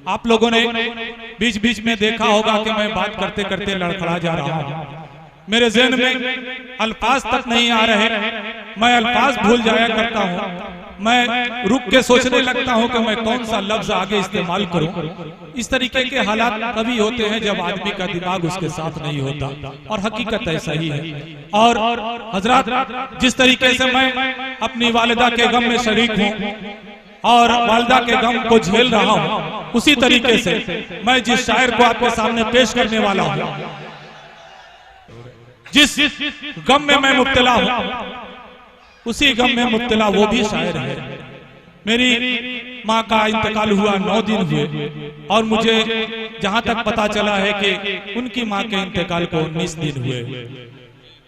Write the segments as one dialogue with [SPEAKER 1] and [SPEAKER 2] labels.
[SPEAKER 1] आप लोगों ने बीच बीच में देखा होगा कि मैं बात करते करते लड़खड़ा जा रहा हूँ। मेरे ज़हन में अल्फाज तक नहीं आ रहे, मैं अल्फाज भूल जाया करता हूँ। मैं रुक के सोचने लगता हूँ कि मैं कौन सा लफ्ज आगे इस्तेमाल करूँ। इस तरीके के हालात कभी होते हैं जब आदमी का दिमाग उसके साथ नहीं होता, और हकीकत ऐसा ही है। और हजरत, जिस तरीके से मैं अपनी वालिदा के गम में शरीक हूँ और वालिदा के गम को झेल रहा हूँ, उसी तरीके से मैं जिस शायर को आपके सामने पेश करने वाला हूँ, जिस गम में मैं मुब्तला हूँ, उसी गम में मुब्तला वो भी शायर है। मेरी माँ का इंतकाल हुआ 9 दिन हुए, और मुझे जहां तक पता चला है कि उनकी माँ के इंतकाल को 19 दिन हुए।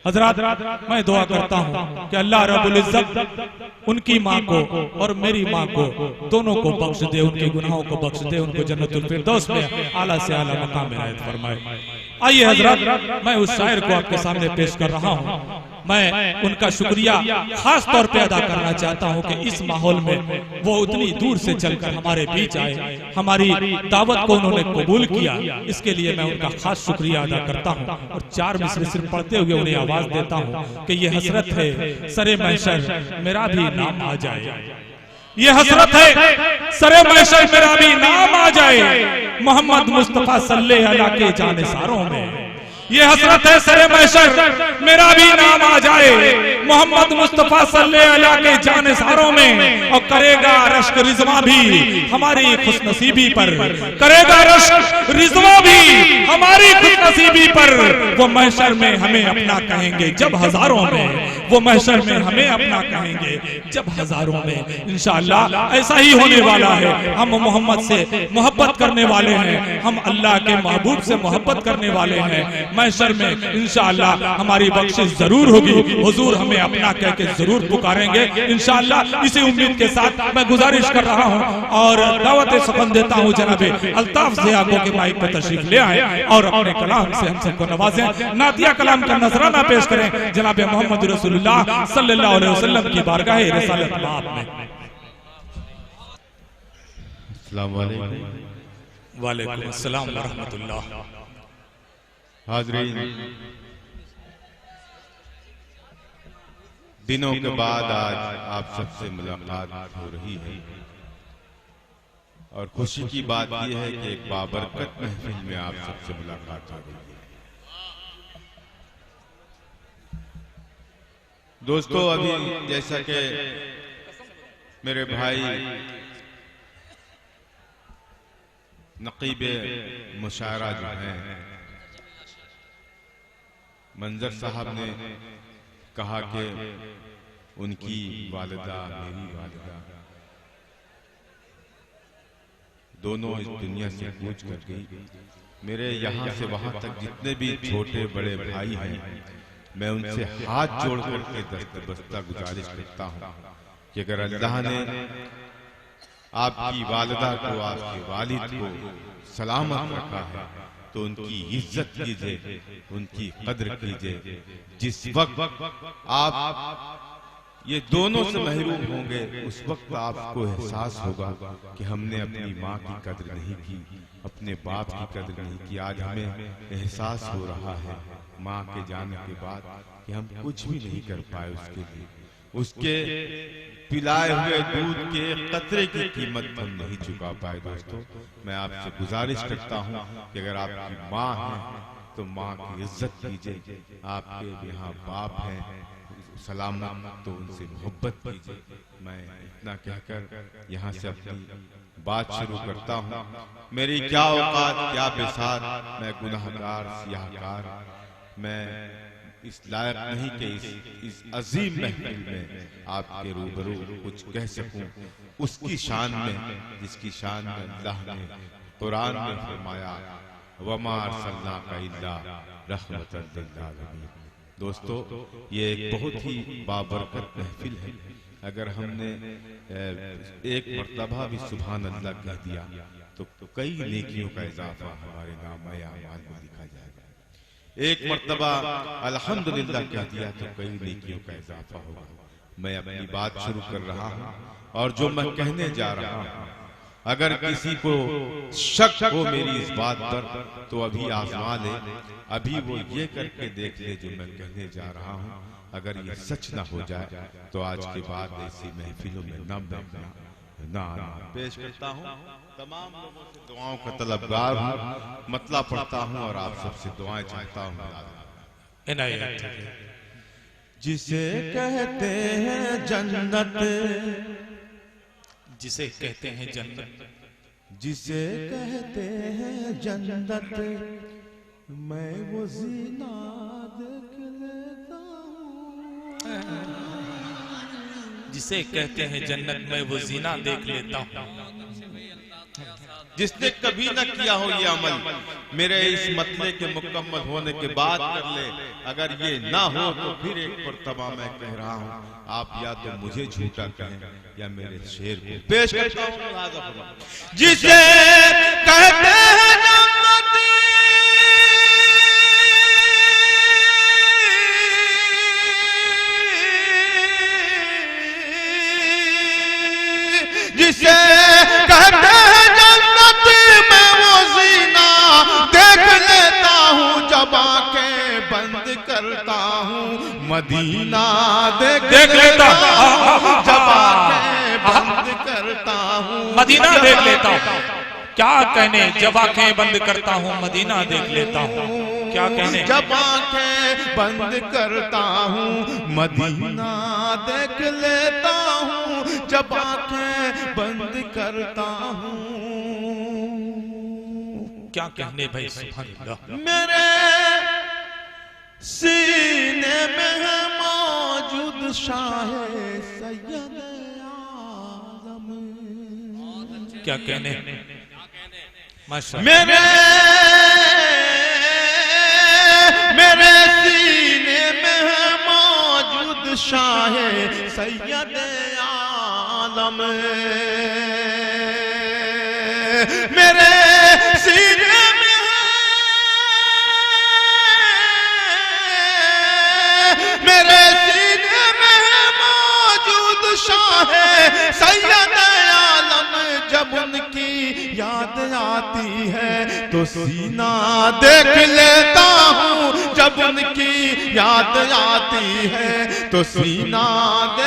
[SPEAKER 1] हजरत, मैं दुआ करता हूँ कि अल्लाह रब्बुल इज्जत उनकी माँ को और मेरी माँ को दोनों को बख्श दे, उनके गुनाहों को बख्श दे, उनको जन्नतुल फिरदौस में आला से आला मकाम में इनायत फरमाए। आइए हजरत, मैं उस शायर को आपके सामने पेश कर रहा हूँ। मैं उनका शुक्रिया खास तौर पे अदा करना चाहता हूं कि इस माहौल में वो उतनी दूर से चलकर हमारे बीच आए, हमारी दावत को उन्होंने कबूल किया। इसके लिए मैं उनका खास शुक्रिया अदा करता हूं, और 4 मिसरे सिर्फ पढ़ते हुए उन्हें आवाज देता हूं कि ये हसरत है सरे महशर मेरा भी नाम आ जाए। ये हसरत है सरे महशर मेरा भी नाम आ जाए, मोहम्मद मुस्तफा सल्लल्लाहु अलैहि के जानिसारों में। ये हसरत है सरे महशर मेरा भी नाम आ जाए, मोहम्मद मुस्तफा सल्लल्लाहु अलैहि के जानिसारों में। और करेगा रश्क रिजवा भी हमारी खुशनसीबी पर, करेगा रश्क रिजवा भी हमारी खुशनसीबी पर। वो महशर में हमें अपना कहेंगे जब हजारों में, वो महशर में हमें अपना कहेंगे जब हजारों में। इंशाअल्लाह ऐसा ही होने वाला है। हम मोहम्मद से मोहब्बत करने वाले हैं, हम अल्लाह के महबूब से मोहब्बत करने वाले हैं। महशर में इंशाअल्लाह हमारी बख्शिश जरूर होगी, हुजूर हमें अपना कह के जरूर पुकारेंगे इंशाअल्लाह। इसी उम्मीद के साथ मैं गुजारिश कर रहा हूं और दावत सफन देता हूं जनाबे अल्ताफ ज़िया को के माइक पर तशरीफ ले आए और अपने कलाम से हम सबको नवाजें। नातिया कलाम का नजराना पेश करें जनाबे मोहम्मद रसूलुल्लाह सल्लल्लाहु अलैहि वसल्लम की बारगाह रिसालत बाब में।
[SPEAKER 2] अस्सलाम वालेकुम।
[SPEAKER 1] वालेकुम अस्सलाम व रहमतुल्लाह।
[SPEAKER 2] हाज़रीन, दिनों के बाद आज आप सबसे मुलाकात हो रही है, और खुशी की बात यह है कि एक बाबरकत महफिल में आप सबसे मुलाकात हो रही है। दोस्तों, अभी जैसा कि मेरे भाई नकीबे मुशायरा जो हैं मंजर साहब ने कहा कि उनकी वालिदा मेरी वालिदा दोनों इस दुनिया से कूच कर गई। मेरे यहाँ से वहां तक जितने भी छोटे बड़े भाई हैं, मैं उनसे हाथ जोड़ करके दस्तबस्ता गुजारिश करता हूँ कि अगर अल्लाह ने आपकी वालिदा को, आपके वालिद को सलामत रखा है तो उनकी इज्जत कीजिए, उनकी कद्र कीजिए। जिस वक्त आप ये दोनों से महरूम होंगे, उस वक्त आपको एहसास होगा कि हमने अपनी माँ की कद्र नहीं की, अपने बाप की कद्र नहीं की। आज हमें एहसास हो रहा है माँ के जाने के बाद कि हम कुछ भी नहीं कर पाए उसके लिए। उसके पिलाए हुए दूध के कतरे की कीमत हम नहीं चुका पाए। दोस्तों, मैं आपसे गुजारिश करता हूँ कि अगर आपकी माँ है तो माँ की इज्जत कीजिए, आपके यहाँ बाप हैं सलामत तो उनसे मोहब्बत कीजिए। मैं इतना कहकर यहाँ से अपनी बात शुरू करता हूँ। मेरी क्या औकात, क्या बिसात, मैं गुनाहगार सियाहकार, मैं इस लायक नहीं कि इस अजीम महफिल में आपके रूबरू कुछ कह सकूं उसकी शान में, जिसकी शान में अल्लाह ने कुरान में फरमाया वमा अरसलनाका इल्ला रहमतन लिल आलमीन। दोस्तों, ये एक बहुत ही बाबरकत महफिल है। अगर हमने एक मर्तबा भी सुभान अल्लाह कह दिया तो कई नेकियों का इजाफा हमारे नामे अमाल में लिखा जाएगा। एक मर्तबा अल्हम्दुलिल्लाह कह दिया तो कई नेकियों का इजाफा होगा। मैं अपनी बात शुरू कर रहा हूँ और जो मैं कहने जा रहा हूँ अगर किसी को शक हो मेरी इस बात पर तो अभी आजमा ले, अभी वो ये करके देख ले जो मैं कहने जा रहा हूँ। अगर ये सच ना हो जाए तो आज के बाद ऐसी महफिलों में न बैठना, ना आना। पेश करता हूँ तमाम लोगों से दुआओं का तलबगार हूँ, मतला पढ़ता हूँ और आप सबसे दुआएं चाहता हूँ। जिसे कहते हैं जन्नत,
[SPEAKER 1] जिसे कहते हैं जन्नत,
[SPEAKER 2] जिसे कहते हैं जन्नत, मैं वो जीना देख लेता हूँ।
[SPEAKER 1] जिसे कहते हैं जन्नत मैं वो जीना देख लेता हूँ।
[SPEAKER 2] जिसने कभी न किया हो ये अमल, मेरे इस मतले के मुकम्मल होने के बाद कर ले। अगर ये ना हो तो फिर एक मरतबा मैं कह रहा हूँ, आप या तो मुझे झूठा कहें या मेरे शेर को पेश करता हूँ। जिसे कहते हैं जन्नत, जिसे कहते हैं जन्नत, मैं वो जीना देख लेता हूँ जब आंखें बंद करता हूँ। मदीना देख लेता हूँ जब आंखें बंद करता हूँ।
[SPEAKER 1] मदीना देख लेता हूँ, क्या कहने जब आंखें बंद करता हूँ। मदीना देख लेता हूँ, क्या कहने
[SPEAKER 2] जब आंखें बंद करता हूँ। मदीना देख लेता हूँ जब आंखें बंद करता हूँ।
[SPEAKER 1] क्या कहने भाई, सुभान अल्लाह।
[SPEAKER 2] मेरे सीने में है मौजूद शाहे सैयद आलम।
[SPEAKER 1] क्या कहने माशाअल्लाह।
[SPEAKER 2] मेरे सीने में है मौजूद शाहे सैयद आलम। मेरे सीने में है, मेरे सीने में है मौजूद शाहे सैयद आलम। जब उनकी याद आती है तो सीना देख लेता हूँ। जब उनकी याद आती है तो सीना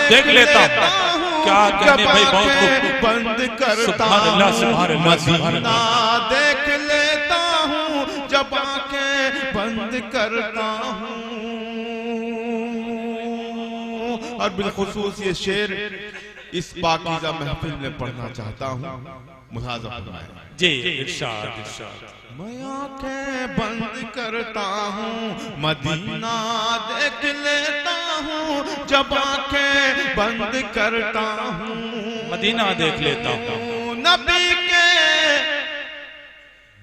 [SPEAKER 2] देख लेता हूँ।
[SPEAKER 1] क्या कहने भाई, बहुत खूब।
[SPEAKER 2] बंद करता हूँ। मदीना देख लेता हूँ जब आंखें बंद करता हूँ। और बिलखुसूस ये शेर इस पाकीज़ा महफिल में पढ़ना चाहता हूँ, मुलाज़ा फरमाएं।
[SPEAKER 1] जी इरशाद इरशाद।
[SPEAKER 2] मैं आंखें बंद करता हूँ, मदीना देख लेता हूँ जब आंखें बंद करता हूँ।
[SPEAKER 1] मदीना देख लेता हूँ।
[SPEAKER 2] नबी के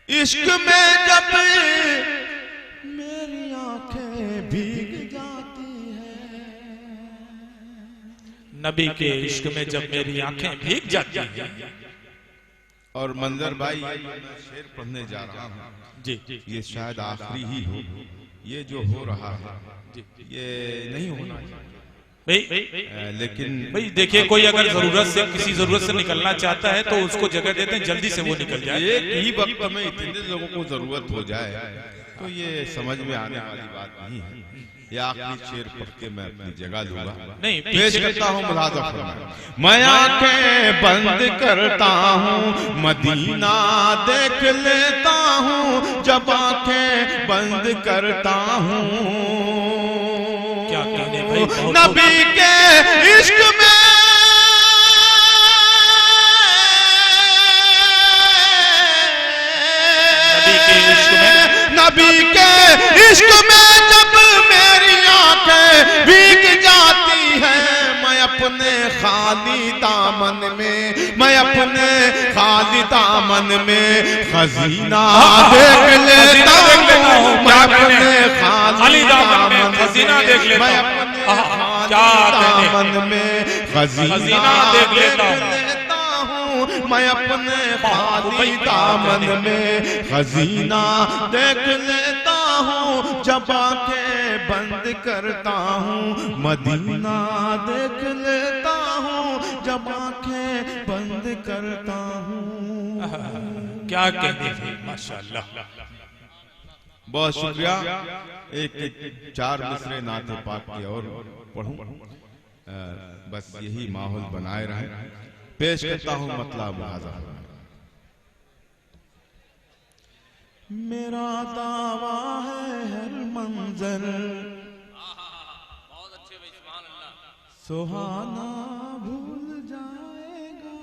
[SPEAKER 2] इश्क में जब मेरी आंखें भीग जाती है।
[SPEAKER 1] नबी के इश्क में जब मेरी आंखें भीग जाती हैं।
[SPEAKER 2] और मंजर भाई, शेर पढ़ने जा रहा हूँ
[SPEAKER 1] जी,
[SPEAKER 2] ये शायद आखिरी ही हो। ये जो हो रहा है ये नहीं होना
[SPEAKER 1] भाई,
[SPEAKER 2] लेकिन
[SPEAKER 1] भाई देखिए, कोई अगर जरूरत से किसी जरूरत से निकलना चाहता है तो उसको जगह देते हैं, जल्दी से वो निकल जाए।
[SPEAKER 2] एक ही वक्त में इतने लोगों को जरूरत हो जाए तो ये समझ में आने वाली बात नहीं है। ये आखिरी शेर पढ़ के मैं अपनी जगह लूंगा।
[SPEAKER 1] नहीं,
[SPEAKER 2] पेश करता हूँ, मुलाज़ा फरमाएं। मैं आंखें बंद करता हूँ, मदीना देख लेता हूँ जब आंखें बंद करता हूँ।
[SPEAKER 1] क्या कहने भाई,
[SPEAKER 2] नबी के इश्क में,
[SPEAKER 1] नबी के इश्क में,
[SPEAKER 2] नबी के इश्क में जब मेरी आंखें भीग जाती है। मैं अपने खाली दामन में, मैं अपने खाली दामन में खजीना देख लेता हूँ। मैं अपने खाली दामन में
[SPEAKER 1] खजीना देख लेता हूँ।
[SPEAKER 2] मैं अपने खाली दामन में खजीना देख लेता हूँ। मैं अपने खाली दामन में खजीना देख लेता हूँ जब आंखें बंद करता हूँ। मदीना देख लेता हूँ जब आंखें बंद करता हूँ।
[SPEAKER 1] क्या कहते थे, माशाअल्लाह।
[SPEAKER 2] बहुत शुक्रिया। एक 4 मिसरे नाते पाक के और पढ़ूं, बस यही माहौल बनाए रहे। पेश करता हूं मतलब मुलाजा। मेरा दावा है हर मंजर सुहाना भूल जाएगा,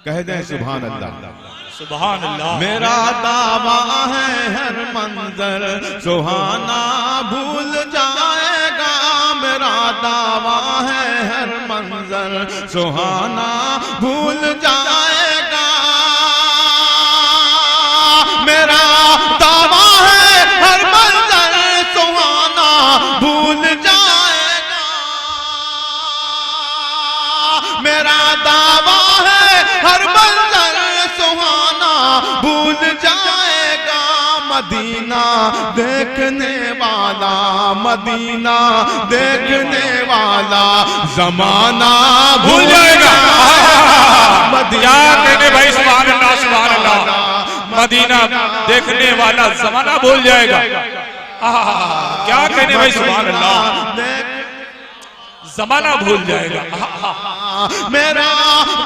[SPEAKER 2] कह दें सुभान अल्लाह,
[SPEAKER 1] सुभान अल्लाह।
[SPEAKER 2] मेरा दावा है हर मंजर सुहाना भूल जाएगा, मेरा दावा है हर मंजर सुहाना भूल जाएगा, मेरा दावा है हर मंजर सुहाना भूल जाएगा, मेरा दावा है हर मंजर सुहाना भूल जाएगा, मदीना देखने वाला, मदीना देखने वाला जमाना भूल जाएगा।
[SPEAKER 1] क्या कहने भाई, सुभान अल्लाह, सुभान अल्लाह। मदीना देखने वाला जमाना भूल जाएगा। क्या कहने भाई, सुभान अल्लाह, जमाना भूल जाएगा।
[SPEAKER 2] मेरा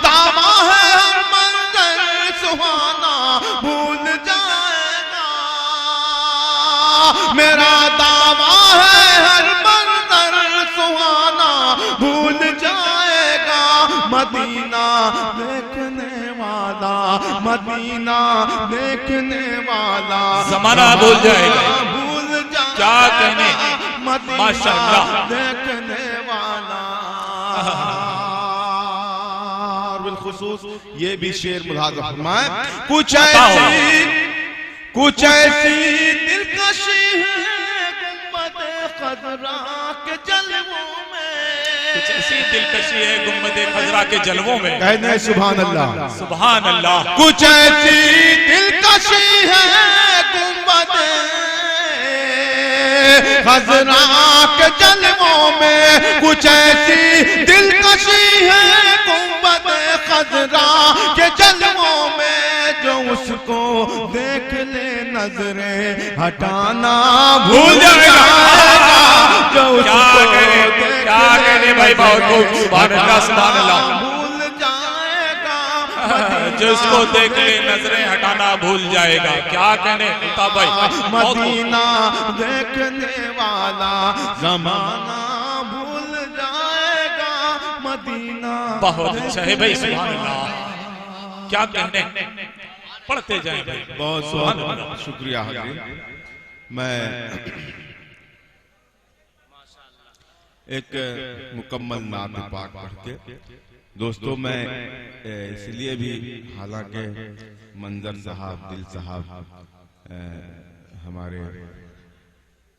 [SPEAKER 2] दावा है हर मंजर सुहाना भूल जाएगा, मेरा दावा है हर मंजर सुहाना भूल जाएगा, मदीना देखने वाला, मदीना देखने वाला
[SPEAKER 1] जमाना भूल जाएगा।
[SPEAKER 2] भूल जाएगा।
[SPEAKER 1] क्या कहने, माशाअल्लाह।
[SPEAKER 2] देखने वाला बिलखुसूस ये भी शेर मुलाज़ा फरमाए। कुछ ऐसी दिलकशी है गुंबद खजरा के जलवों में,
[SPEAKER 1] कुछ ऐसी दिलकशी है गुंबद खजरा के जलवों में,
[SPEAKER 2] कहने सुभान अल्लाह,
[SPEAKER 1] सुभान अल्लाह।
[SPEAKER 2] कुछ ऐसी दिलकशी है गुंबद खजरा के जलवों में, कुछ ऐसी दिलकशी है गुंबद खजरा के जलवों में, जो उसको देख ले नजरें हटाना भूल जाएगा, जो उसको
[SPEAKER 1] क्या कहने भाई, बहुत खूब, सुभान अल्लाह, सुभान अल्लाह।
[SPEAKER 2] भूल जाएगा,
[SPEAKER 1] जो उसको देख ले नजरें हटाना भूल जाएगा। क्या कहने भाई,
[SPEAKER 2] मदीना देखने वाला जमाना भूल जाएगा, मदीना
[SPEAKER 1] बहुत अच्छा है भाई, सुभान अल्लाह। क्या कहने, पढ़ते जाएं भाई।
[SPEAKER 2] बहुत बहुत शुक्रिया हाज़िर। मैं एक मुकम्मल नात पाक पढ़ के दोस्तों, मैं इसलिए भी, हालांकि मंजर साहब, दिल साहब, हमारे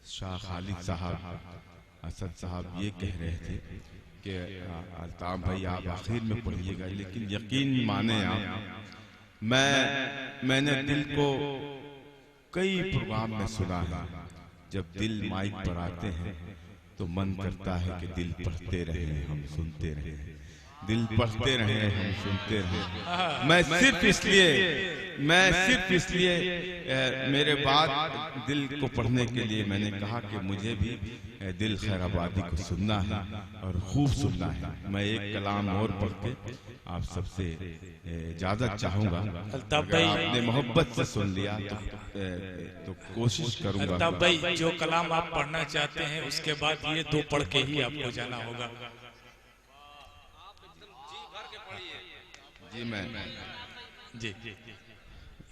[SPEAKER 2] शाह खालिद साहब, असद साहब ये कह रहे थे कि अल्ताफ भाई आप आखिर में पढ़िएगा, लेकिन यकीन माने आप, मैंने दिल को कई प्रोग्राम में सुना है, जब दिल माइक पर आते हैं तो मन करता है कि दिल पढ़ते रहे हम सुनते रहे, दिल पढ़ते रहे हम सुनते रहे। मैं सिर्फ इसलिए मेरे बाद दिल को पढ़ने के लिए मैंने कहा कि मुझे भी दिल खैराबादी को सुनना है और खूब सुनना है। मैं एक कलाम और पढ़ के आप सबसे इजाजत चाहूंगा, अगर आपने मोहब्बत से सुन लिया तो कोशिश करूंगा।
[SPEAKER 1] अल्ताफ भाई, जो कलाम आप पढ़ना चाहते हैं उसके बाद ये 2 पढ़ के ही आपको जाना होगा।
[SPEAKER 2] जी मैं
[SPEAKER 1] जी,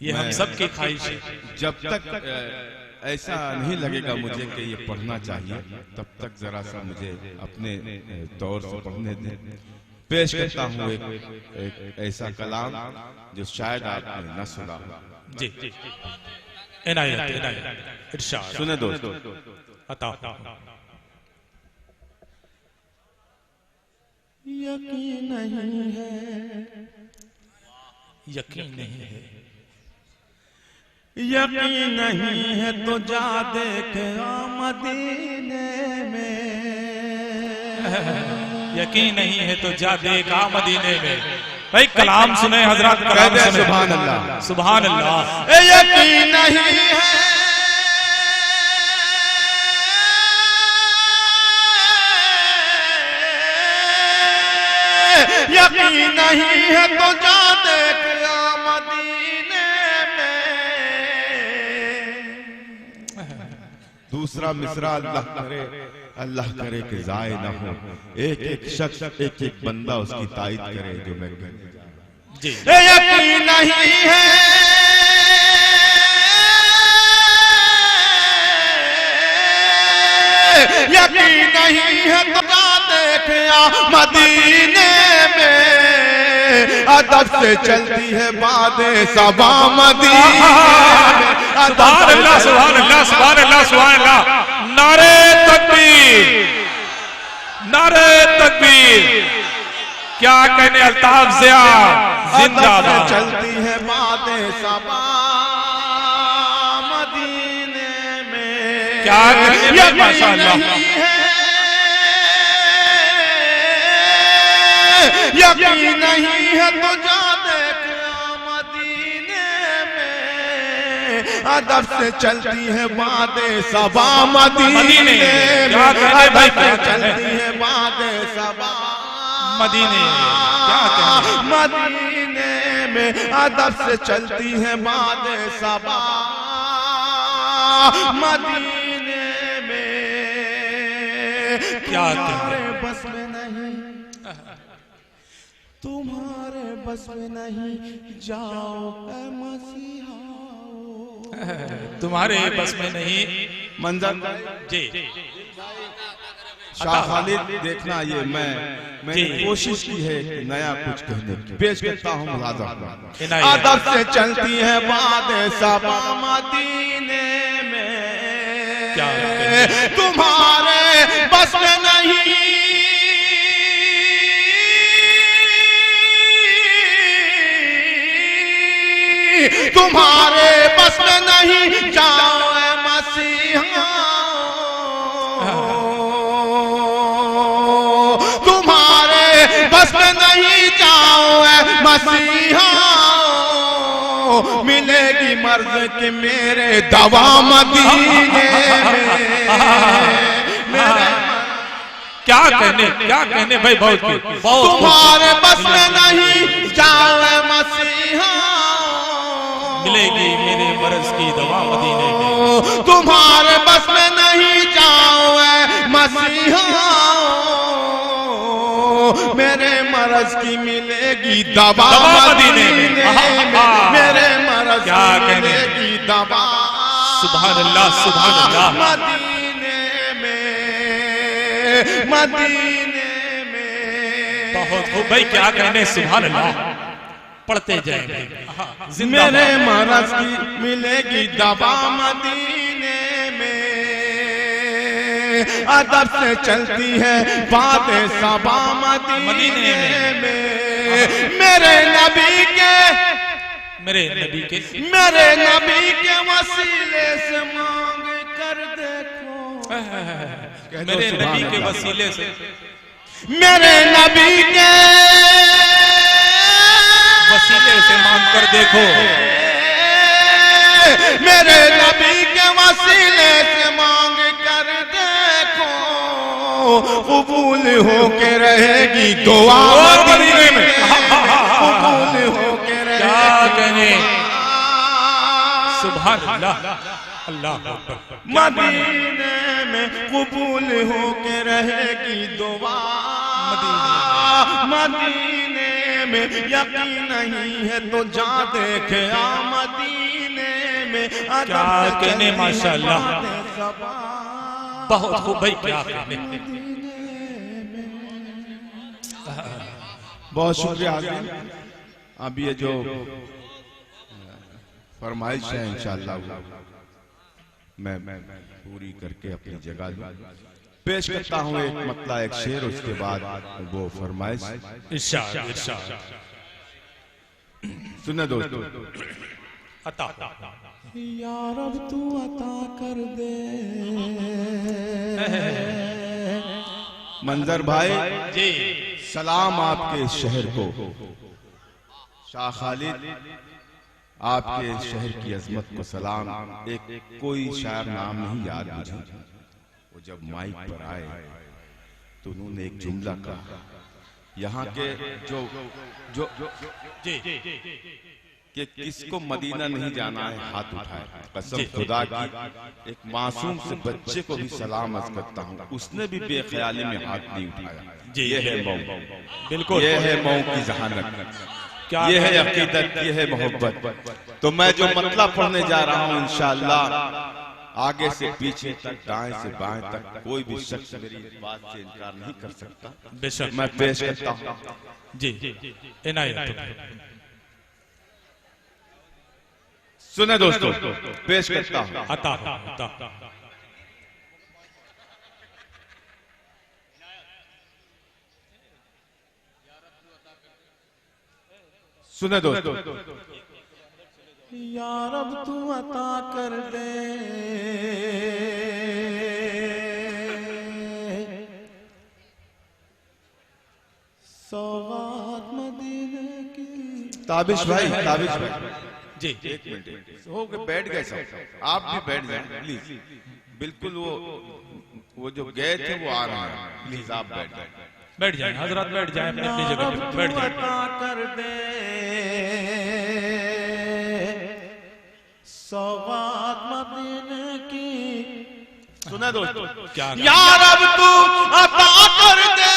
[SPEAKER 1] ये हम सब की ख्वाहिश है।
[SPEAKER 2] जब तक ऐसा नहीं लगेगा मुझे कि ये पढ़ना चाहिए, तब तक जरा सा मुझे अपने तौर से पढ़ने दें। पेश करता हूँ एक ऐसा कलाम जो शायद आपने न सुना।
[SPEAKER 1] जी, इनायत, इरशाद
[SPEAKER 2] सुने दोस्तों। यकीन नहीं है,
[SPEAKER 1] यकीन नहीं है,
[SPEAKER 2] यकीन नहीं है तो जा देख मदीने में,
[SPEAKER 1] यकीन नहीं है तो जा देखा मदीने में। भाई कलाम सुने हजरत, कलाम सुने।
[SPEAKER 2] सुभान अल्लाह,
[SPEAKER 1] सुभान अल्लाह।
[SPEAKER 2] यकीन नहीं है, यकीन नहीं है तो जा देख मदीने में। दूसरा मिसरा अल्लाह करे कि जाए ना हो, एक एक शख्स एक एक बंदा उसकी ताईद करे जो मैं कहने जा रहा हूं।
[SPEAKER 1] जी
[SPEAKER 2] यकीन नहीं है, यकीन नहीं है तो जा देख मदीने में। अदब से चलती है बातें सबा मदीने में।
[SPEAKER 1] सुभान अल्लाह, सुभान अल्लाह, सुभान अल्लाह, सुभान अल्लाह। नारे तकबीर, नारे तकबीर। क्या कहने अल्ताफ ज़िया जिंदाबाद।
[SPEAKER 2] चलती है बातें सबा मदीने में।
[SPEAKER 1] क्या कहने माशाअल्लाह।
[SPEAKER 2] यकीन नहीं है तो जा देख मदीने में। अदब से चलती है बातें सबा मदीने में। अदब से चलती है बातें सबा
[SPEAKER 1] मदीने। क्या कहने
[SPEAKER 2] मदीने में। अदब से चलती है बातें सबा मदीने में।
[SPEAKER 1] क्या कहने
[SPEAKER 2] बस में नहीं, तुम्हारे बस में नहीं, जाओ ऐ मसीहा।
[SPEAKER 1] तुम्हारे बस में नहीं।
[SPEAKER 2] मंजर
[SPEAKER 1] जी
[SPEAKER 2] शाह खालिद देखना, ये मैंने कोशिश की है नया कुछ कहने की। पेश करता हूँ मुलाज़ा। अदब से चलती है बातें सबा मदीने में।
[SPEAKER 1] क्या
[SPEAKER 2] तुम्हारे बस में नहीं, तुम्हारे बस में नहीं, जाओ ऐ मसीहा। तुम्हारे बस में नहीं, जाओ ऐ मसीहा। मिलेगी मर्ज के मेरे दवा मदीने में।
[SPEAKER 1] क्या कहने भाई, बहुत
[SPEAKER 2] तुम्हारे बस में नहीं, जाओ ऐ मसीहा।
[SPEAKER 1] मिलेगी मेरे मर्ज की दवा मदीने में।
[SPEAKER 2] तुम्हारे बस में नहीं, जाओ ऐ मसीहा। मेरे मर्ज की मिलेगी दवा मदीने में। मेरे मर्ज की मिलेगी दवा।
[SPEAKER 1] सुभान अल्लाह, सुभान अल्लाह।
[SPEAKER 2] मदीने में, मदीने में।
[SPEAKER 1] बहुत खूब भाई, क्या कहने। सुभान अल्लाह, पढ़ते जाएंगे।
[SPEAKER 2] मेरे मर्ज की मिलेगी दवा मदीने में। अदब से चलती है बातें सबा मदीने में। मेरे नबी के वसीले से मांग कर देखो।
[SPEAKER 1] मेरे नबी के वसीले से,
[SPEAKER 2] मेरे नबी के
[SPEAKER 1] वसीले से मांग कर देखो।
[SPEAKER 2] मेरे नबी के वसीले से मांग कर देखो। कबूल होके रहेगी दुआ मदीने में। कबूल होके रहेगी।
[SPEAKER 1] क्या कहने। सुभान अल्लाह, अल्लाह
[SPEAKER 2] मदीने में कबूल होके रहेगी दुआ मदीने में। यकीन नहीं है तो जा देख मदीने में।
[SPEAKER 1] क्या कहने माशाअल्लाह, बहुत खूब भाई, क्या कहने।
[SPEAKER 2] बहुत शुक्रिया। अब ये जो फरमाइश है इंशाअल्लाह मैं पूरी करके अपनी जगह पेश करता हूँ। एक मतला, एक शेर, उसके बाद वो फरमाइश।
[SPEAKER 1] इरशाद, इरशाद।
[SPEAKER 2] सुने दोस्तों।
[SPEAKER 1] अता
[SPEAKER 2] या रब तू अता कर दे, मंजर भाई
[SPEAKER 1] जी,
[SPEAKER 2] सलाम आपके शहर को। शाह खालिद आपके शहर की अजमत को सलाम। एक कोई शायर नाम नहीं याद मुझे, वो जब माइक पर आए तो उन्होंने एक जुमला कहा, यहाँ के जो जो
[SPEAKER 1] जी,
[SPEAKER 2] कि किसको मदीना नहीं जाना है हाथ उठाए। कसम खुदा की एक मासूम से बच्चे को भी सलाम अर्ज करता हूँ, उसने भी बेख्याली में हाथ नहीं उठाया।
[SPEAKER 1] जी,
[SPEAKER 2] ये है मऊ,
[SPEAKER 1] बिल्कुल,
[SPEAKER 2] ये है मऊ की जहानत,
[SPEAKER 1] क्या
[SPEAKER 2] ये है अकीदत, ये है मोहब्बत। तो मैं जो मतलब पढ़ने जा रहा हूँ इंशाअल्लाह, आगे से पीछे तक, दाएं से बाएं तक कोई भी शख्स मेरी इस बात से इनकार नहीं कर सकता।
[SPEAKER 1] बेशक
[SPEAKER 2] मैं पेश करता हूँ।
[SPEAKER 1] जी, इनायत।
[SPEAKER 2] सुने दोस्तों, पेश करता हूँ।
[SPEAKER 1] अता
[SPEAKER 2] सुने दोस्तों,
[SPEAKER 3] या रब तू अता कर दे, सौगात मदीने की।
[SPEAKER 2] ताबिश भाई, ताबिश भाई,
[SPEAKER 1] जी,
[SPEAKER 2] एक मिनट हो गए, बैठ गए सब, आप भी बैठ जाए प्लीज। बिल्कुल वो जो गए थे वो आ रहे हैं, प्लीज आप बैठ जाए।
[SPEAKER 1] बैठ जाए हजरत, बैठ जाए अपनी अपनी जगह पे, बैठ जाए।
[SPEAKER 3] अता कर दे सौगात मदीने की।
[SPEAKER 2] सुना दोस्तों,
[SPEAKER 1] क्या
[SPEAKER 3] या रब तू अता कर दे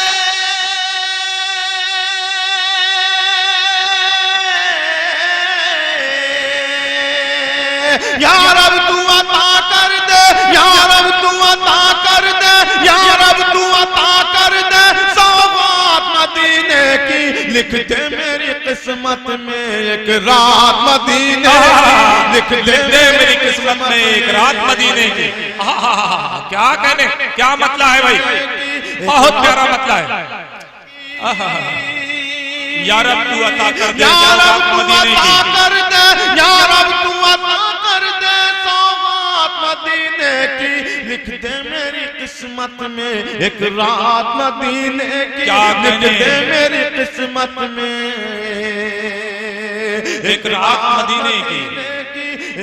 [SPEAKER 3] या रब तू अता कर दे, या रब तू अता कर दे, या रब तू अता कर दे सौगात मदीने की। लिख दे मेरी किस्मत में एक रात मदीने, लिख दे
[SPEAKER 1] मेरी किस्मत में एक रात मदीने की। क्या कहने, क्या मतला है भाई, बहुत प्यारा मतला है। या रब तू अता कर दे,
[SPEAKER 3] या रब तू
[SPEAKER 1] मदीने
[SPEAKER 3] अता
[SPEAKER 1] की।
[SPEAKER 3] कर दे, या रब तू अता कर दे सौगात मदीने की। लिख दे मेरी किस्मत में एक रात मदीने की।
[SPEAKER 1] क्या
[SPEAKER 3] लिख
[SPEAKER 1] कहने?
[SPEAKER 3] दे मेरी किस्मत में
[SPEAKER 1] एक रात मदीने की।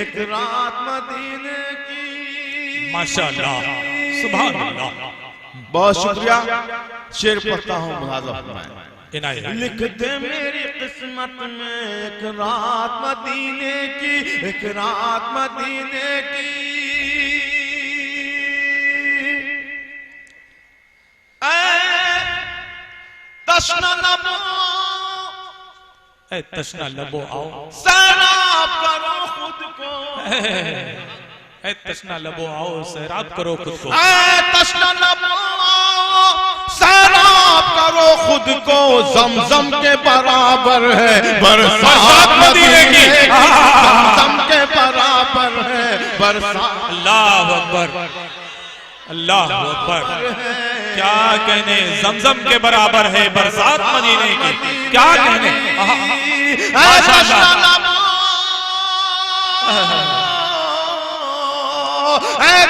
[SPEAKER 3] एक रात मदीने की।
[SPEAKER 1] माशाअल्लाह, सुभान अल्लाह।
[SPEAKER 2] बहुत शुक्रिया। शेर पढ़ता हूँ, मुलाजा फरमाएं।
[SPEAKER 1] इनायत।
[SPEAKER 3] लिख दे मेरी किस्मत में एक रात मदीने की, एक रात मदीने की। तश्ना लबो,
[SPEAKER 1] तशना लबो आओ,
[SPEAKER 3] सैराब करो खुद को।
[SPEAKER 1] तशना लबो आओ, सैराब करो खुद को।
[SPEAKER 3] तश्ना लबो, सैराब करो खुद को। जमजम के बराबर है बरसात मदीने की, जमजम के बराबर है बरसात।
[SPEAKER 1] अल्लाह अकबर, अल्लाह अकबर। क्या कहने, जमजम के बराबर है बरसात मदीने की। क्या कहने, माशाअल्लाह।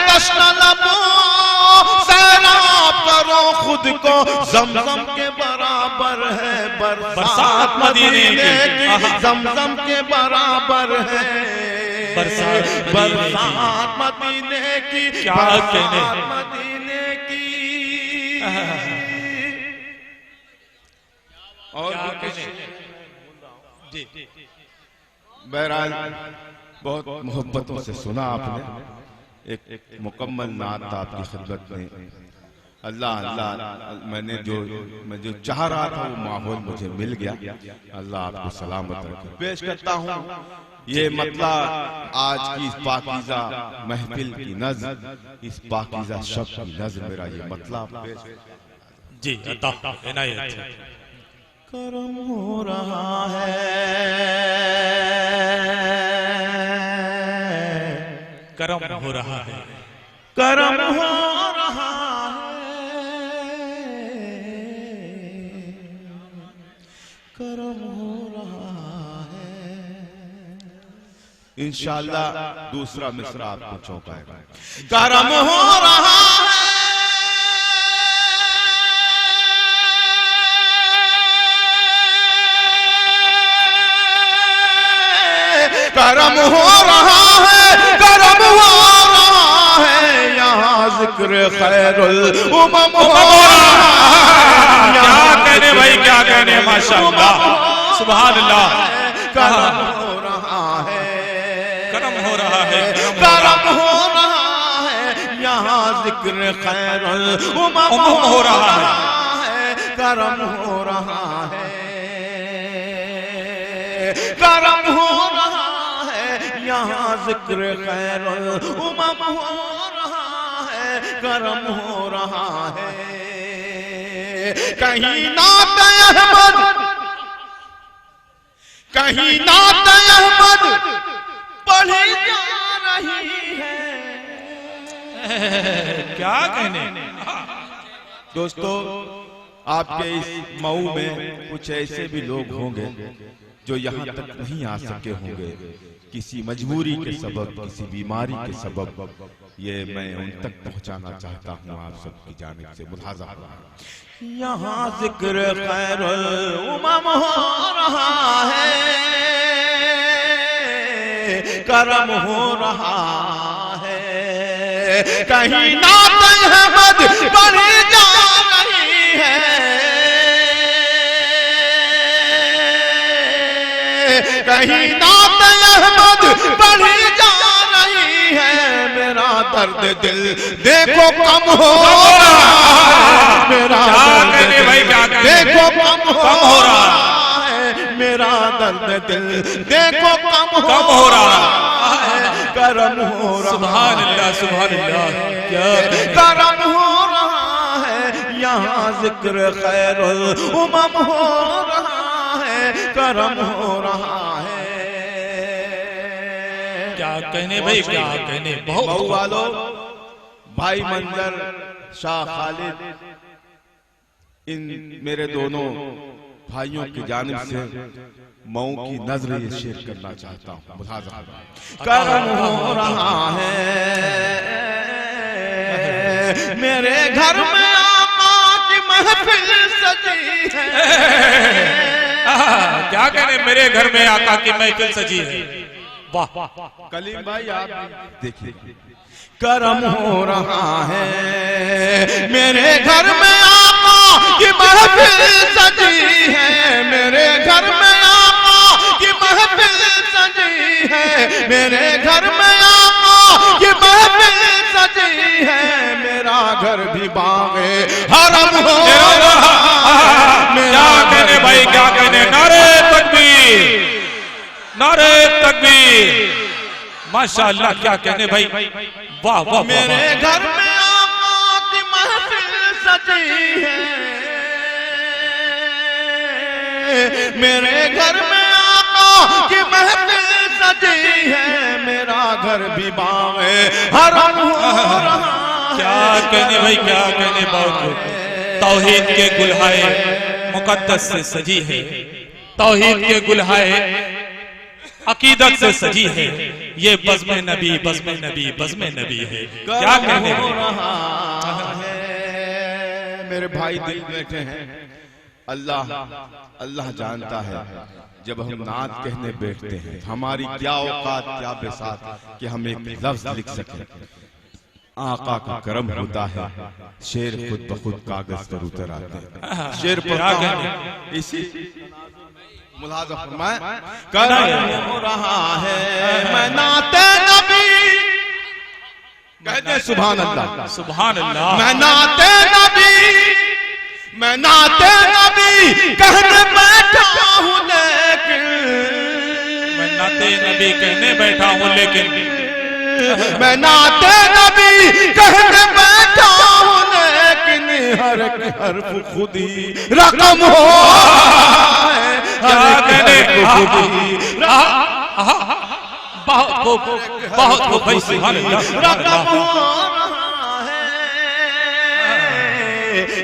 [SPEAKER 3] तश्ना लबो, सैराब करो खुद को। जमजम के बराबर है बरसात मदीने की, जमजम के बराबर है
[SPEAKER 1] बरसात
[SPEAKER 3] मदीने की।
[SPEAKER 1] क्या कहने,
[SPEAKER 3] मदीने की।
[SPEAKER 2] और
[SPEAKER 1] क्या
[SPEAKER 2] भी कुछ?
[SPEAKER 1] कहने। जी,
[SPEAKER 2] बहरहाल बहुत मोहब्बतों से सुना आपने। एक मुकम्मल नात आपकी खिदमत में। अल्लाह अल्लाह, मैं जो चाह रहा था वो माहौल मुझे मिल गया। अल्लाह आपको सलामत रखे। पेश करता हूँ ये मतला आज की इस पाकीज़ा महफिल की नज़्म, इस पाकीज़ा शब की नज़्म, मेरा ये मतला पेश।
[SPEAKER 1] जी, अता इनायत।
[SPEAKER 3] करम हो रहा है,
[SPEAKER 1] करम हो रहा है,
[SPEAKER 3] करम हो रहा है, करम हो रहा है।
[SPEAKER 2] इंशाअल्लाह दूसरा मिसरा आपको चौंकाएगा।
[SPEAKER 3] करम हो रहा है, करम हो रहा है, करम हो रहा है, यहाँ जिक्र खैरुल उमम हो रहा है।
[SPEAKER 1] क्या कहने भाई, क्या कहने, माशाअल्लाह, सुभान अल्लाह।
[SPEAKER 3] करम हो रहा है,
[SPEAKER 1] करम हो रहा है,
[SPEAKER 3] करम हो रहा है, यहाँ जिक्र खैरुल उमम हो रहा है, करम हो रहा है, करम हो रहा है, यहाँ जिक्र खैरुल उमम हो रहा है, करम हो रहा है। कहीं नात अहमद, कहीं नात अहमद पढ़ी जा रही है।
[SPEAKER 1] क्या कहने।
[SPEAKER 2] दोस्तों, आपके इस मऊ में कुछ ऐसे भी लोग होंगे जो यहाँ तक नहीं आ सके होंगे, किसी मजबूरी के सबब, किसी बीमारी के सबब। ये मैं उन तक पहुँचाना चाहता हूँ आप सबकी जानिब से। मुलाजा
[SPEAKER 3] यहाँ जिक्र खैरुल उमम हो रहा है, करम हो रहा है। कहीं नात अहमद पढ़ी जा रही है, कहीं नात अहमद पढ़ी जा रही है। मेरा दर्द दिल देखो कम हो रहा है, मेरा दर्द
[SPEAKER 1] भाई, क्या कहने,
[SPEAKER 3] देखो कम हो
[SPEAKER 1] रहा
[SPEAKER 3] है, मेरा दर्द दिल देखो कम
[SPEAKER 1] हो रहा
[SPEAKER 3] है, करम हो रहा,
[SPEAKER 1] सुभान अल्लाह, सुभान अल्लाह। क्या
[SPEAKER 3] करम हो रहा है, यहाँ जिक्र खैरुल उमम हो रहा है, करम हो रहा है।
[SPEAKER 1] क्या कहने भाई, क्या कहने।
[SPEAKER 3] मऊ वालों, भाई मंजर, शाह खालिद, इन मेरे दोनों भाइयों की जानिब से मऊ की नजर ये शेर करना चाहता हूँ। मुलाजा करम हो रहा है, मेरे घर में आका की महफिल सजी है।
[SPEAKER 1] क्या कहने, मेरे घर में आका की महफिल सजी है। वाह।
[SPEAKER 2] कलीम भाई, आप देखिए,
[SPEAKER 3] करम हो रहा है, मेरे घर में आका की महफिल सजी है, मेरे घर में आका की महफिल सजी है, मेरे घर में आका की महफिल सजी है। मेरा घर भी बाग़े हरम हो रहा है।
[SPEAKER 1] क्या कहने भाई, क्या कहने। नारे तकबीर, नारे तकबीर, माशाअल्लाह। क्या कहने भाई, वाह वाह।
[SPEAKER 3] मेरे घर में आका की महफिल सजी है, मेरे घर में आका की महफिल सजी है। मेरा घर भी बाग़े हरम हो रहा है।
[SPEAKER 1] क्या कहने भाई, क्या कहने। बहुत तौहीद के गुलहाए मुकद्दस से सजी है, तौहीद के गुलहाए अकीदत से सजी है। ये बज़्म नबी, बज़्म नबी, बज़्म नबी है। क्या कहने
[SPEAKER 3] हो रहा है। मेरे भाई दिल बैठे हैं, अल्लाह अल्लाह जानता है, जब हम नात कहने बैठते हैं हमारी क्या औकात, क्या बेसात कि हम एक लफ्ज लिख सकें। आका का करम होता है, शेर खुद ब खुद कागज पर उतर आते हैं। शेर पढ़ता हूं, इसी मुलाज़ा फरमाए, करम हो रहा है, मैं नाते नबी कहते सुभान अल्लाह,
[SPEAKER 1] सुभान अल्लाह।
[SPEAKER 3] मैं नाते नबी, मैं नाते नबी कहने बैठा हूँ, लेकिन
[SPEAKER 1] मैं नाते नबी कहने बैठा हूँ, लेकिन
[SPEAKER 3] मैं नाते नबी कहने बैठा हूँ, लेकिन हर एक हर्फ खुदी रकम हो है।
[SPEAKER 1] क्या कहने। बहुत बहुत भाई, सुभान अल्लाह,
[SPEAKER 3] रकम हो रहा है,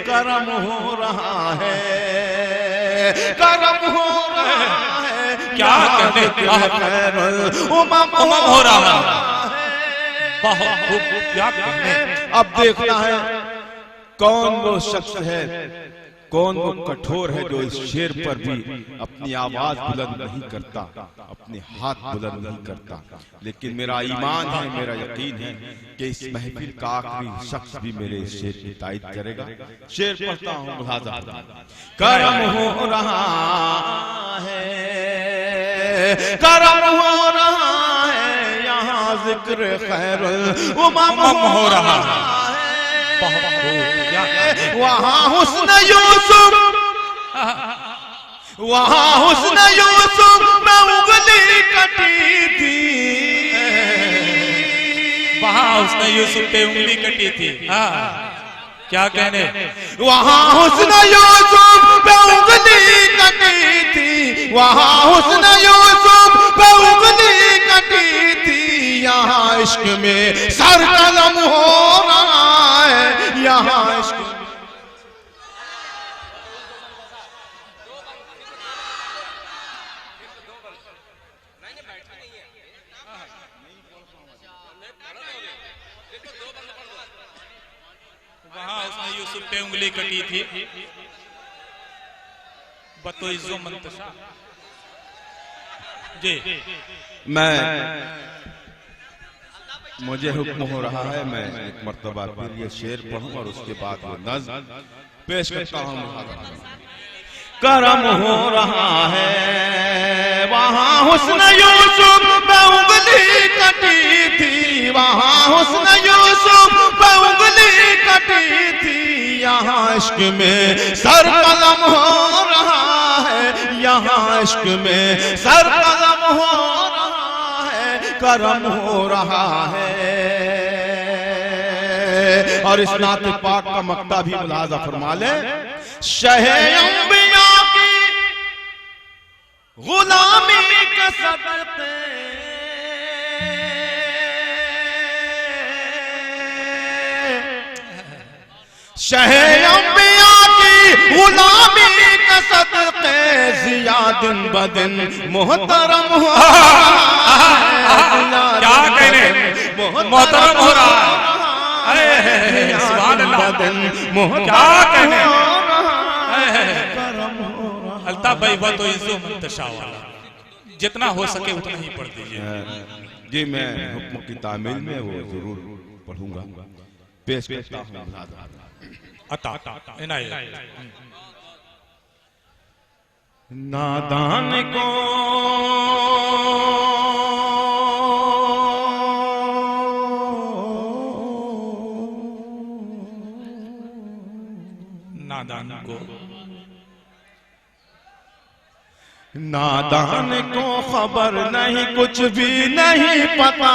[SPEAKER 3] करम हो रहा है, करम हो रहा है।
[SPEAKER 1] क्या कहने,
[SPEAKER 3] उमम
[SPEAKER 1] हो रहा है। बहुत क्या कहने।
[SPEAKER 3] अब देखना है कौन वो शख्स है,
[SPEAKER 2] कौन वो कठोर है जो इस शेर पर भी अपनी आवाज बुलंद नहीं करता, अपने हाथ बुलंद नहीं करता। लेकिन मेरा ईमान है, मेरा यकीन है कि इस महफिल का आखिरी शख्स भी मेरे इस शेर की तायद करेगा। शेर पढ़ता हूँ, मुलाजा करम हो रहा है, करम हो रहा है, यहाँ जिक्र खैरुल उमम हो रहा है। वहाँ हुस्न यूसुफ, वहाँ हुस्न यूसुफ में उंगली कटी थी,
[SPEAKER 1] वहाँ हुस्न यूसुफ पे उंगली कटी थी। क्या कहने,
[SPEAKER 3] वहाँ हुस्न यूसुफ पे उंगली कटी थी, वहाँ हुस्न यूसुफ पे उंगली कटी थी। यहाँ इश्क में सर कलम हो रहा है, यहाँ इश्क
[SPEAKER 1] वहाँ उसने यूसुफ पे उंगली कटी थी, बतो इज्जो मंतशा। जी
[SPEAKER 2] मुझे हुक्म हो रहा है, मैं एक मर्तबा फिर ये शेर पढ़ूं और उसके बाद वो नज़्म पेश करता हूँ। करम हो रहा है, वहाँ हुस्न यूसुफ पे उंगली कटी थी, वहाँ हुस्न यूसुफ पे उंगली कटी थी। यहाँ इश्क में सर कलम हो रहा है, यहाँ इश्क में सर कलम हो रहा है, करम हो रहा है। और इस नात पाक का मक्ता भी मुलाजा फरमा ले। शहे अंबिया की गुलामी का सदक़े, शहे अंबिया की गुलामी का सदक़े, ज़िया दिन ब दिन मोहतरम हो रहा है।
[SPEAKER 1] क्या कहने, मोहतरम हो रहा है। सुभान अल्लाह, क्या कहने। अल्ताफ भाई वो तो इज्जो मुंतशा वाला, जितना हो सके उतना ही पढ़ दीजिए।
[SPEAKER 2] जी मैं हुक्म की तामील में वो जरूर पढ़ूंगा। पेश करता हूं
[SPEAKER 1] अता इनायत।
[SPEAKER 2] नादान को
[SPEAKER 1] नादान को,
[SPEAKER 2] नादान को खबर नहीं, कुछ भी नहीं पता,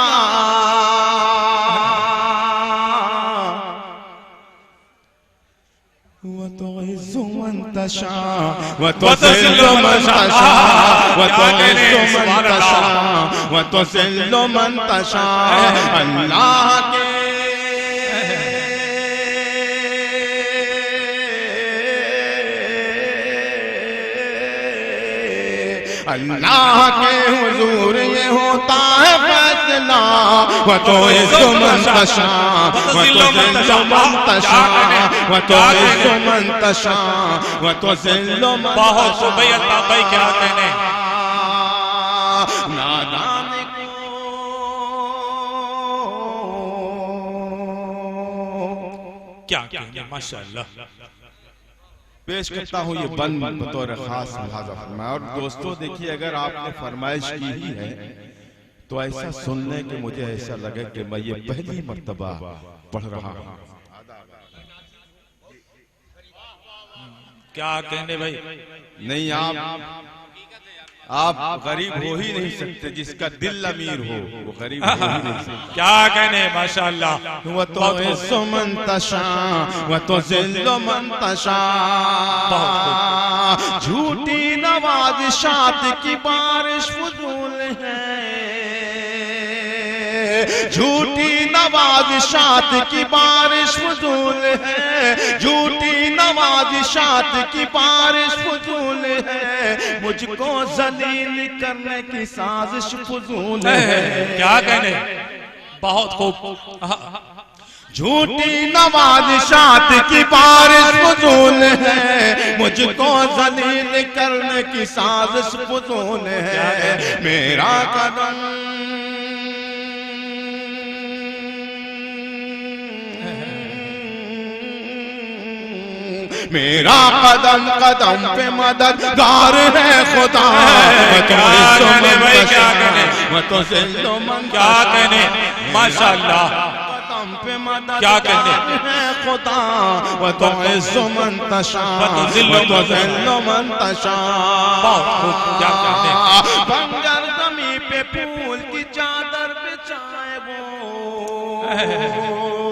[SPEAKER 2] वो तो इज़्ज़ु मन तशा, वो तो ज़िल्लु मन तशा, वो तो इज़्ज़ु मन तशा, वो तो ज़िल्लु मन तशा। अल्लाह के अल्लाह के हुजूर ये होता है फैसला, वो तो इज़्ज़ु मन तशा, वो तो ज़िल्लु मन तशा, वो तो इज़्ज़ु मन तशा, वो तो ज़िल्लु मन।
[SPEAKER 1] बहुत सुबह अल्ताफ भाई क्या कहने।
[SPEAKER 2] नादान
[SPEAKER 1] क्या कहने, माशाअल्लाह।
[SPEAKER 2] पेश करता हूँ ये बंद बतौर खास मुलाजा फरमाया। और दोस्तों देखिए, अगर आपने फरमाइश की ही है तो ऐसा सुनने के मुझे ऐसा लगे कि मैं ये पहली मर्तबा पढ़ रहा हूँ।
[SPEAKER 1] क्या कहने भाई।
[SPEAKER 2] नहीं, आप गरीब हो ही नहीं सकते, जिसका दिल अमीर हो वो गरीब हो ही नहीं सकते।
[SPEAKER 1] क्या कहने, माशाअल्लाह।
[SPEAKER 2] वो तो इज़्ज़ु मन तशा, वो तो ज़िल्लु मन तशा। झूठी नवाज़िशात की बारिश फुजूल है, झूठी नवाज़िशात की बारिश फुजूल है, झूठी नवाज़िशात की बारिश फुजूल है, मुझको जलील करने की साजिश फुजूल है।
[SPEAKER 1] क्या कहने, बहुत खूब।
[SPEAKER 3] झूठी नवाजिशात की बारिश फजूल है, मुझको जलील करने की साजिश फजूल है। मेरा कदम मेरा कदम कदम पे मददगार है खुदा।
[SPEAKER 1] क्या कहने भाई, क्या कहने,
[SPEAKER 3] मैं तो जिल्लो मन
[SPEAKER 1] क्या कहने, माशाअल्लाह,
[SPEAKER 3] कदम पे मददगार
[SPEAKER 1] क्या कहने
[SPEAKER 3] है खुदा। वो तो इज़्ज़ो मन तशा,
[SPEAKER 1] वो तो
[SPEAKER 3] जिल्लो मन तशा।
[SPEAKER 1] बहुत खूब, क्या कहने।
[SPEAKER 3] बंजर ज़मीं पे फूल की चादर बिछाए वो,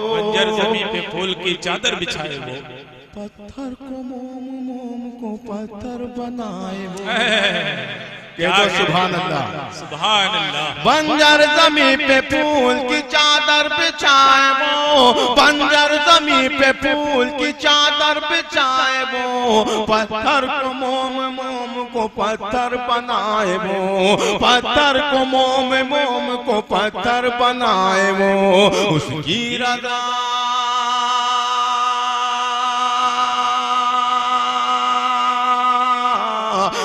[SPEAKER 1] बंजर ज़मीं पे फूल की चादर बिछाए वो,
[SPEAKER 3] पत्थर को मोम मोम को पत्थर बनाए वो।
[SPEAKER 1] क्या
[SPEAKER 3] तो सुभान अल्लाह,
[SPEAKER 1] सुभान अल्लाह।
[SPEAKER 3] बंजर जमीन पे फूल की चादर बिछाए वो, बंजर जमीन पे फूल की चादर बिछाए वो। पत्थर को मोम मोम को पत्थर बनाए वो, पत्थर को मोम मोम को पत्थर बनाए वो। उसकी रज़ा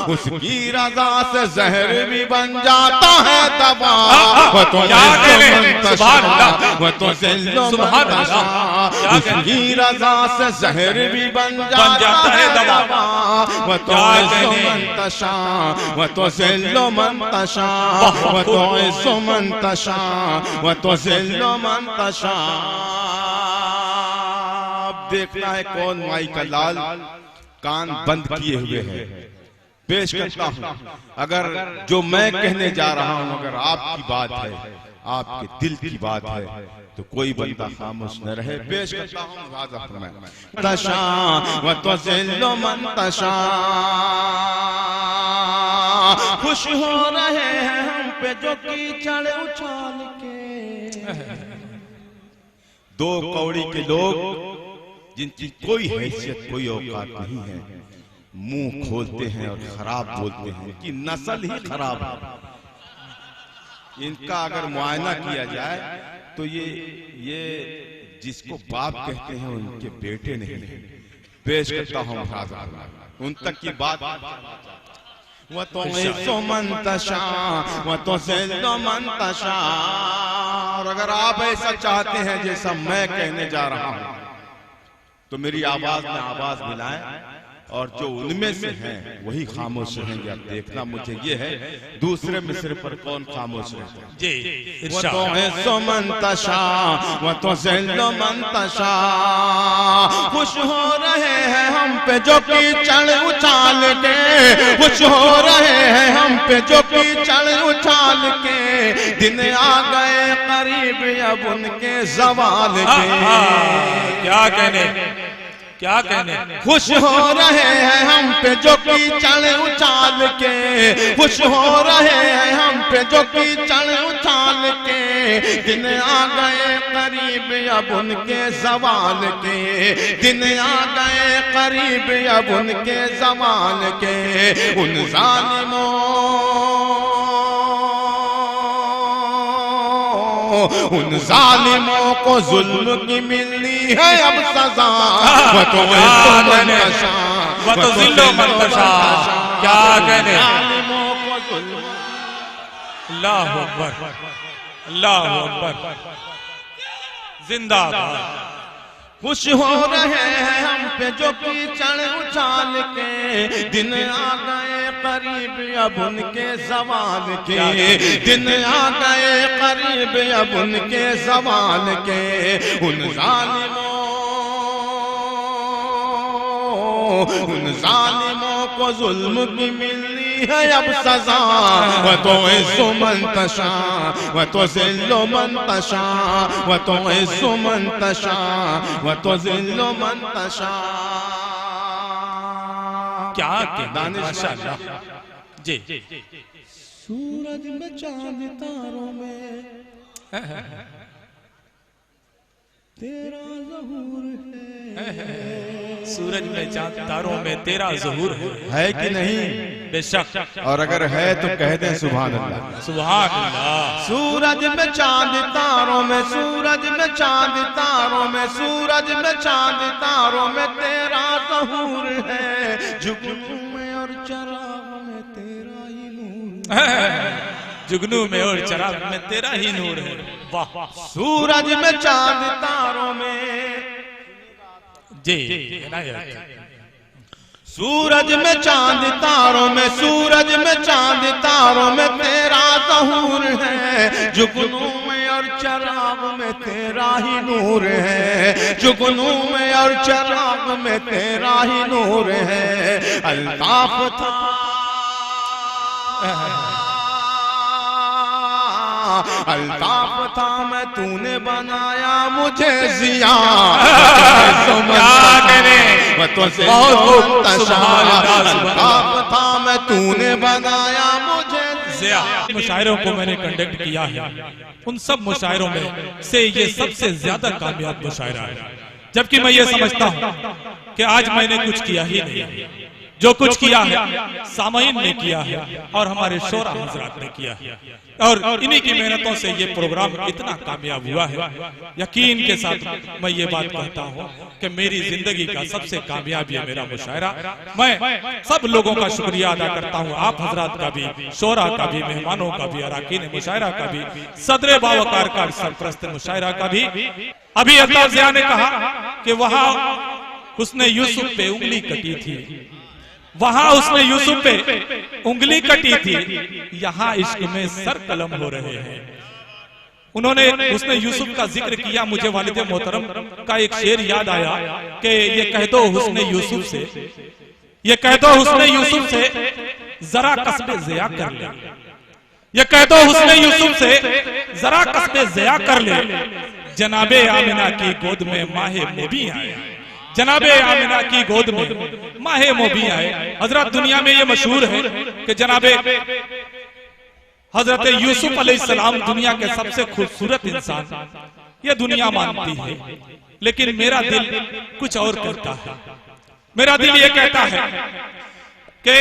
[SPEAKER 3] उसकी रज़ा से जहर भी बन जाता है दवा। वो तो उसकी रज़ा से जहर भी बन जाता है दवा। वो तो मंतशा, वो तो ज़िल्लो मंतशा, वो तो इज़्ज़ो मंतशा, वो तो ज़िल्लो मंतशा। अब देखना है कौन माई का लाल कान बंद किए हुए है। पेश करता हूँ, अगर जो मैं कहने जा रहा हूँ अगर आपकी बात है, आपके दिल की बात है, तो कोई बंदा खामोश न रहे। पेश करता हूँ वाज़ह फरमाएं। तशा व तो ज़िल्लो मन तशा, खुश हो रहे हैं हम पे जो कीचड़ उछाल के। दो कौड़ी के लोग जिनकी कोई हैसियत कोई औकात नहीं है, मुंह खोलते हैं और खराब बोलते हैं कि नस्ल ही खराब है। इनका अगर मुआयना किया जाए तो ये जिसको बाप कहते हैं उनके बेटे नहीं है। पेश करता हूँ उन तक की बात। वह तो इज़्ज़ो मंतशा, वह तो ज़िल्लो मंतशा। और अगर आप ऐसा चाहते हैं जैसा मैं कहने जा रहा हूँ तो मेरी आवाज में आवाज मिलाएं, और जो उनमें से हैं वही खामोश रहेंगे। अब देखना मुझे ये है दूसरे मिसरे पर कौन खामोश रहता है।
[SPEAKER 1] जी,
[SPEAKER 3] वो तो इज़्ज़ो मंतशा, वो तो ज़िल्लो मंतशा। खुश हो रहे हैं हम पे जो कीचड़ उछाल के, खुश हो रहे हैं हम पे जो कीचड़ उछाल के। दिन आ गए करीब अब उनके ज़वाल के।
[SPEAKER 1] क्या कहने, क्या कहने।
[SPEAKER 3] खुश हो रहे हैं हम पे जो कीचड़ उछाल के, खुश हो रहे हैं हम पे जो कीचड़ उछाल के। दिन आ गए करीब अब उनके ज़वाल के, दिन आ गए करीब अब उनके ज़वाल के। उन ज़ालिमों उन जालिमों को जुल्म की मिलनी है अब सजा। वो तो
[SPEAKER 1] ज़िल्लो मंतशा। क्या कहने।
[SPEAKER 3] जालिमों को जुल्म।
[SPEAKER 1] अल्लाहु अकबर, अल्लाहु अकबर, जिंदाबाद।
[SPEAKER 3] खुश हो रहे हैं हम पे जो कीचड़ उछाल के। दिन आ गए करीब अब उनके ज़वाल के, दिन आ गए करीब अब उनके ज़वाल के। उन जालिमों को जुल्म की मिलनी है अब सजा। वह तो इज़्ज़ो मंतशा, वह तो ज़िल्लो मंतशा, वह तो इज़्ज़ो मंतशा, वह तो ज़िल्लो मंतशा।
[SPEAKER 1] क्या कहना, माशाअल्लाह। जी,
[SPEAKER 3] सूरज में चांद तारों में तेरा ज़हूर है।
[SPEAKER 1] सूरज में चांद तारों में तेरा ज़हूर है
[SPEAKER 3] कि नहीं?
[SPEAKER 1] बेशक।
[SPEAKER 2] और अगर है तो कह दें सुभान अल्लाह।
[SPEAKER 1] सुभान अल्लाह।
[SPEAKER 3] सूरज में चांद तारों में, सूरज में चांद तारों में, सूरज में चांद तारों में तेरा ज़हूर है, जुगनू में और चराग में तेरा ही नूर है।
[SPEAKER 1] जुगनू में और चराग में तेरा ही नूर है। वाह।
[SPEAKER 3] सूरज में चांद तारों में,
[SPEAKER 1] जी
[SPEAKER 3] सूरज में चांद तारों में, सूरज में चांद तारों में तेरा ज़हूर है, जुगनू में और चराग में तेरा ही नूर है, जुगनू में और चराग में तेरा ही नूर है। अल्ताफ था अल्ताफ था मैं तूने बनाया मुझे जिया, अल्ताफ था मैं तूने बनाया मुझे जिया।
[SPEAKER 1] मुशायरों को मैंने कंडक्ट किया है, उन सब मुशायरों में से ये सबसे ज्यादा कामयाब मुशायरा है। जबकि मैं ये समझता हूँ कि आज मैंने कुछ किया ही नहीं, जो कुछ किया है सामईन ने किया है और हमारे शोरा हजरात ने किया है, और इन्हीं की मेहनतों से ये प्रोग्राम इतना कामयाब हुआ है। यकीन के साथ मैं ये बात कहता हूँ कि मेरी जिंदगी का सबसे कामयाब ये मेरा मुशायरा। मैं सब लोगों का शुक्रिया अदा करता हूँ, आप हजरात का भी, शोरा का भी, मेहमानों का भी, अराकीन मुशायरा का भी, सदर बावकार का, सरप्रस्त मुशायरा का भी। अभी अल्ताफ ज़िया ने कहा कि वहां उसने यूसुफ पे उंगली कटी थी, वहां उसने यूसुफ पे उंगली कटी थी, यहाँ इश्क में सर कलम हो रहे हैं। उसने यूसुफ का जिक्र किया, मुझे वालिद मोहतरम का एक शेर याद आया कि ये कह दो हुस्ने यूसुफ से, ये कह दो हुस्ने यूसुफ से जरा कस्बे ज़िया कर ले, ये कह दो हुस्ने यूसुफ से जरा कस्बे ज़िया कर ले, जनाबे आमिना की गोद में माहे मोबी आए, जनाबे आमिना की गोद में माहे मोबी आए। हजरत दुनिया में ये मशहूर है कि जनाबे हजरत यूसुफ अलैहिस्सलाम दुनिया के सबसे खूबसूरत इंसान ये दुनिया मानती है, लेकिन मेरा दिल कुछ और कहता है। मेरा दिल ये कहता है कि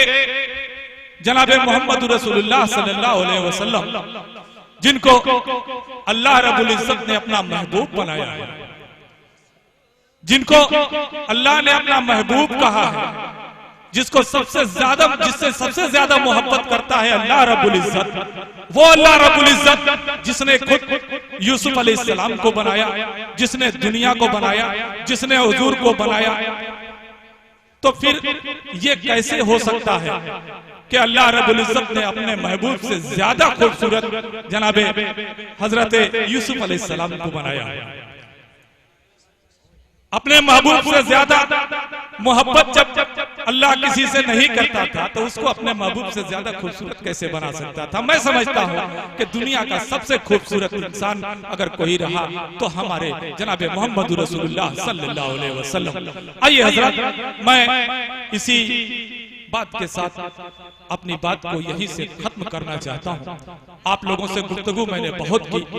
[SPEAKER 1] जनाबे मोहम्मद रसूलुल्लाह सल्लल्लाहु अलैहि वसल्लम, जिनको अल्लाह रब्बुल इज्जत ने अपना महबूब बनाया है, जिनको अल्लाह ने अपना महबूब कहा है, जिसको सबसे ज्यादा, जिससे सबसे ज्यादा मोहब्बत करता है अल्लाह रब्बुल इज्जत, वो अल्लाह रब्बुल इज्जत जिसने खुद यूसुफ अलैहिस्सलाम को बनाया, जिसने दुनिया को बनाया, जिसने हुजूर को बनाया, तो फिर ये कैसे हो सकता है कि अल्लाह रब्बुल इज्जत ने अपने महबूब से ज्यादा खूबसूरत जनाबे हजरत यूसुफ अलैहिस्सलाम को बनाया। अपने महबूब से ज्यादा मोहब्बत जब अल्लाह किसी से नहीं करता था तो उसको अपने महबूब से ज्यादा खूबसूरत कैसे बना सकता था। मैं समझता हूँ कि दुनिया का सबसे खूबसूरत इंसान अगर कोई रहा तो हमारे जनाबे मोहम्मद रसूलुल्लाह सल्लल्लाहु अलैहि वसल्लम। आइए हजरत, मैं इसी बात के साथ अपनी बात को यहीं से खत्म करना चाहता हूँ। आप लोगों से गुफ्तगू मैंने बहुत की,